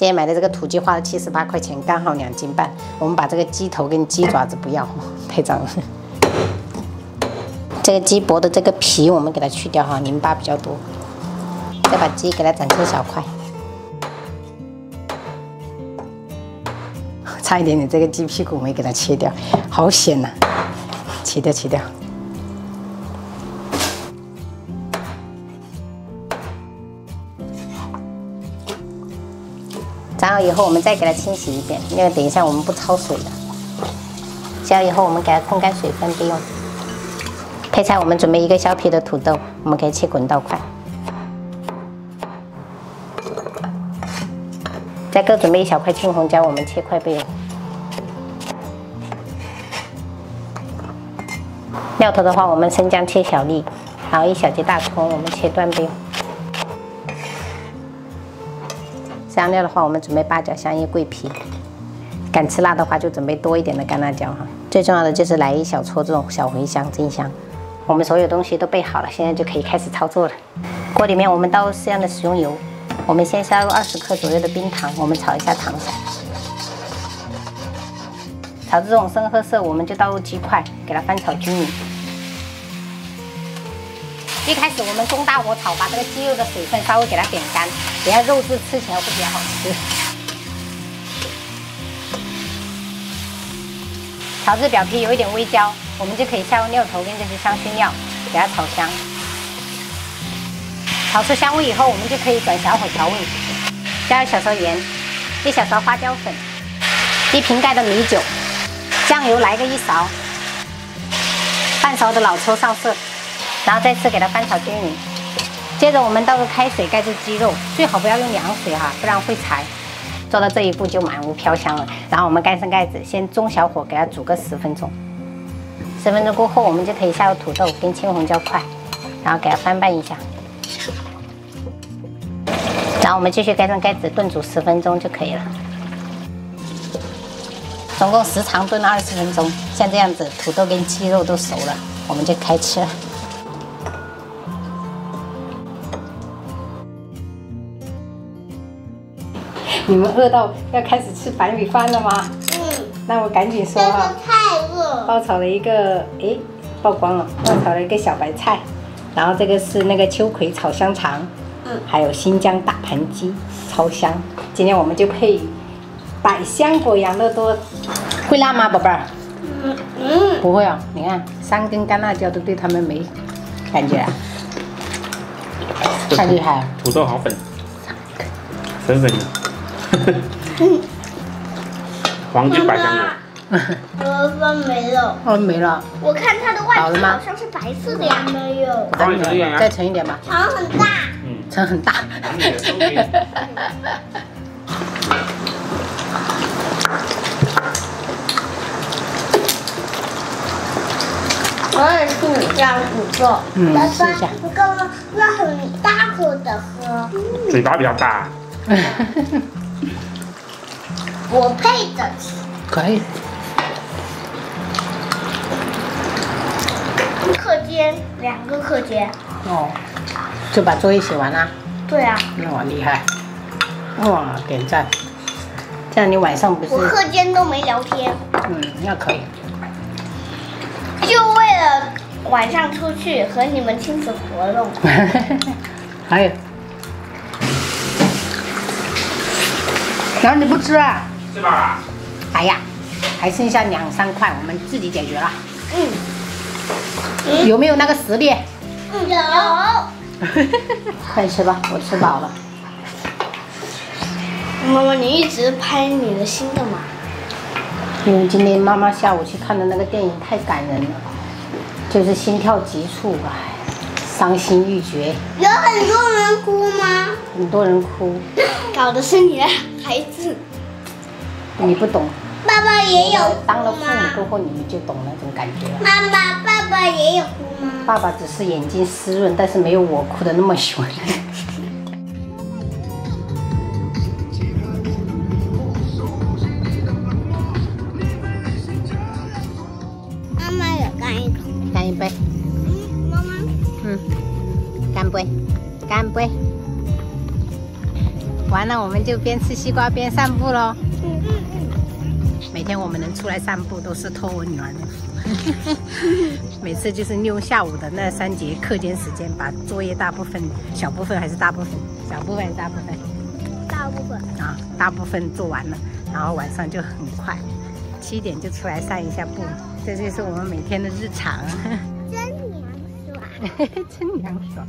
今天买的这个土鸡花了78块钱，刚好2斤半。我们把这个鸡头跟鸡爪子不要，太脏了。这个鸡脖的这个皮我们给它去掉哈，淋巴比较多。再把鸡给它斩成小块。差一点点，这个鸡屁股没给它切掉，好险呐！切掉，切掉。炸好以后，我们再给它清洗一遍，因为等一下我们不焯水的。洗好以后，我们给它控干水分备用。配菜我们准备1个削皮的土豆，我们可以切滚刀块。再各准备1小块青红椒，我们切块备用。料头的话，我们生姜切小粒，然后1小节大葱，我们切段备用。香料的话，我们准备八角、香叶、桂皮。敢吃辣的话，就准备多一点的干辣椒哈。最重要的就是来1小撮这种小茴香，真香。我们所有东西都备好了，现在就可以开始操作了。锅里面我们倒适量的食用油，我们先加入20克左右的冰糖，我们炒一下糖色。炒至这种深褐色，我们就倒入鸡块，给它翻炒均匀。一开始我们中大火炒，把这个鸡肉的水分稍微给它煸干，等下肉质吃起来会比较好吃。炒至表皮有一点微焦，我们就可以下入料头跟这些香薰料，给它炒香。炒出香味以后，我们就可以转小火调味，加入小勺盐，1小勺花椒粉，1瓶盖的米酒，酱油来个1勺，半勺的老抽上色。然后再次给它翻炒均匀，接着我们倒入开水盖住鸡肉，最好不要用凉水哈，不然会柴。做到这一步就满屋飘香了。然后我们盖上盖子，先中小火给它煮个10分钟。10分钟过后，我们就可以下入土豆跟青红椒块，然后给它翻拌一下。然后我们继续盖上盖子炖煮10分钟就可以了。总共时长炖了20分钟，像这样子，土豆跟鸡肉都熟了，我们就开吃了。你们饿到要开始吃白米饭了吗？那我赶紧说哈。太饿。爆炒了一个，曝光了，爆炒了一个小白菜，然后这个是那个秋葵炒香肠，还有新疆大盘鸡，超香。今天我们就配百香果养乐多，会辣吗，宝贝儿？不会哦。你看3根干辣椒都对他们没感觉啊，太厉害了。土豆好粉，粉粉的。黄金百香果。我分没了。哦，没了。我看它的外皮好像是白色的呀。没有。再盛一点吧。盛很大。盛很大。我也是这样子做。试一下。我刚刚那很大口的喝。嘴巴比较大。我配着吃。可以。课间2个课间。哦，就把作业写完了。对啊。哇，厉害！哇，点赞。这样你晚上不是？我课间都没聊天。那可以。就为了晚上出去和你们亲子活动。还有。然后你不吃啊？吃饱了。哎呀，还剩下2、3块，我们自己解决了。有没有那个实力？有。快吃吧，我吃饱了。妈妈，你一直拍你的心干嘛？因为今天妈妈下午去看的那个电影太感人了，就是心跳急促，伤心欲绝。有很多人哭吗？很多人哭。搞的是你的孩子。你不懂。爸爸也有哭吗？当了父母过后，你就懂那种感觉了。妈妈，爸爸也有哭吗？爸爸只是眼睛湿润，但是没有我哭的那么凶。妈妈有干一口。干一杯。妈妈。干杯，干杯。完完了我们就边吃西瓜边散步喽。每天我们能出来散步都是托我女儿的福。每次就是利用下午的那3节课间时间，把作业小部分还是大部分啊，大部分做完了，然后晚上就很快7点就出来散一下步，这就是我们每天的日常。真凉爽，真凉爽。